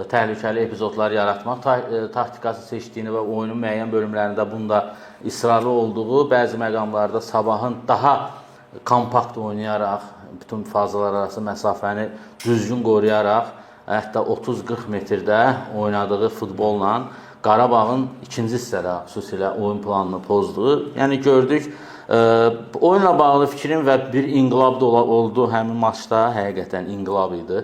təhlükəli epizodlar yaratmaq taktikası seçdiyini və oyunun müəyyən bölümlərində bunda israrlı olduğu, bəzi məqamlarda Sabahın daha kompakt oynayaraq, bütün fazalar arası məsafəni düzgün qoruyaraq, hətta 30-40 metrdə oynadığı futbolla Qarabağın ikinci hissədə xüsusilə oyun planını pozduğu. Yəni gördük, oyunla bağlı fikrim və bir inqilab da oldu həmin maçda, həqiqətən inqilab idi.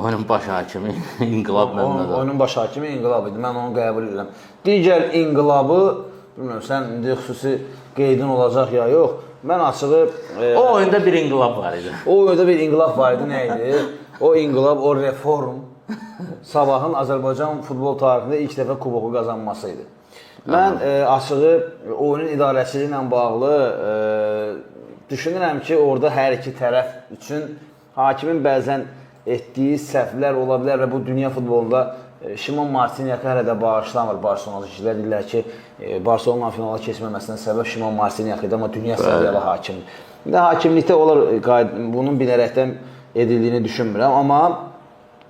Oyunun baş hakimi İnqilab Məmmədov. Oyunun baş hakimi İnqilab idi, mən onu qəbul edirəm. Digər inqilabı, bilmirəm, sən indi xüsusi qeydin olacaq ya yox, mən açığı... O oyunda bir inqilab var idi. O oyunda bir inqilab var idi, nə idi? O inqilab, o reform Sabahın Azərbaycan futbol tarixində ilk dəfə kuboku qazanması idi. Mən açığı oyunun idarəçiliyi ilə bağlı düşünürəm ki, orada hər iki tərəf üçün hakimin bəzən etdiyi səhvlər ola bilər və bu dünya futbolunda Şimon Marsinyakı hələ də bağışlamır. Barcelona kişilər deyirlər ki, Barcelona finala keçməməsinə səbəb Şimon Marsinyak idi, amma dünya səviyyəli hakimdir. Hakimlikdə onlar bunun bilərəkdən edildiyini düşünmürəm,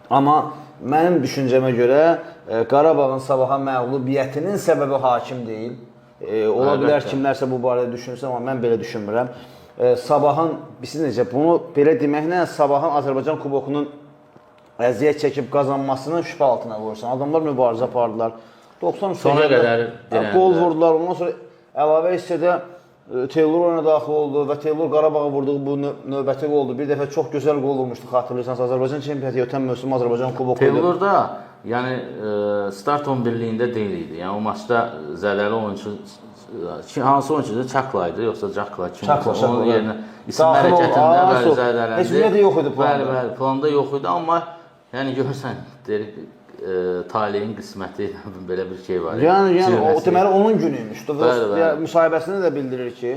amma mənim düşüncəmə görə Qarabağın Sabaha məğlubiyyətinin səbəbi hakim deyil. Ola bilər kimlərsə bu barədə düşünürsə, amma mən belə düşünmürəm. Sabahın, bilirsiniz necə, bunu belə deməklə Sabahın Azərbaycan kubokunun əziyyət çəkib qazanmasını şübhə altına qoyursan. Adamlar mübarizə apardılar. 90 sona qədər gol vurdular. Ondan sonra əlavə hissədə Teylor oyuna daxil oldu və Teylor Qarabağa vurduğu bu növbəti qoldu. Bir dəfə çox gözəl qol vurmuşdu, xatırlayırsanız. Azərbaycan çempionatı ötən mövsüm Azərbaycan kuboku. Teylor da yəni start 11-liyində deyil idi. Yəni o maçda zədəli oyunçu hansı oyunçudur? Çakla idi, yoxsa Çakla kim? Onun yerinə isim hərəkətində bəli zədələndi. Heç bir də yox idi planda. Bəli, planda yox idi, amma yəni görürsən, dedik taleyin qisməti belə bir şey var. Yəni deməli onun günüymüş. Müsahibəsində də bildirir ki,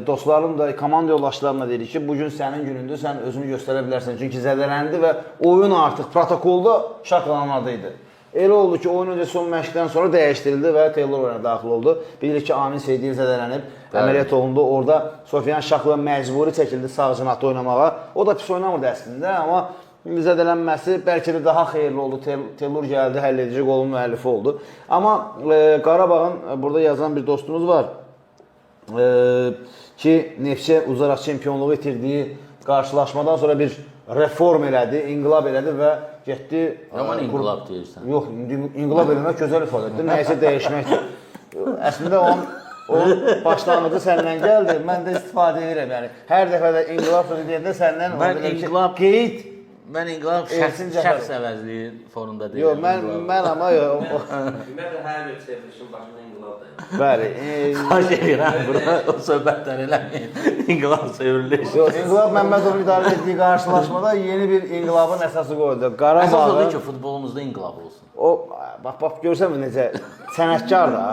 dostlarım da, komanda yoldaşlarımla deyir ki, bugün sənin günündür, sən özünü göstərə bilərsən. Çünki zədələndi və oyun artıq protokolda Şaklanın adı idi. Elə oldu ki, oyun öncəsi son məşqdən sonra dəyişdirildi və Teylor oyuna daxil oldu. Bilirik ki, Amin Seydiyev zədələnib, əməliyyat olundu. Orada Sofiyan Şaklan məcburi çəkildi sağ cinatda oynamağa. O da pis oynamırdı əslində, amma zədələnməsi bəlkə də daha xeyirli oldu. Teylor gəldi, həll edici qolun müəllifi oldu. Amma Qarabağın, burada yazan bir dostumuz var ki, Neftçiyə uzaraq çempionluğu itirdiyi qarşılaşmadan sonra bir reform elədi, inqilab elədi və getdi... Yaman inqilab deyirsən. Yox, inqilab eləmək gözəl ifadə edir, nəyəsə dəyişməkdir. Əslində onun başlanğıcı səndən gəldi, mən də istifadə edirəm. Yəni, hər dəfə də inqilab sözü deyəndə səndən... Mən inqilab şəxs əvəzliyi fonunda deyirəm. Yox, mən amma yox. Ümumiyyətlə, hər bir çevrilişin başında inqilab da yox. Bəli. Xaş edirəm, burada o söhbətlər eləməyin. İnqilab çevrilir. Yox, İnqilab Məmmədovun idarə etdiyi qarşılaşmada yeni bir inqilabın əsası qoyuldu. Əsas odur ki, futbolumuzda inqilab olsun. O, bax, görsən mi necə sənətkar da.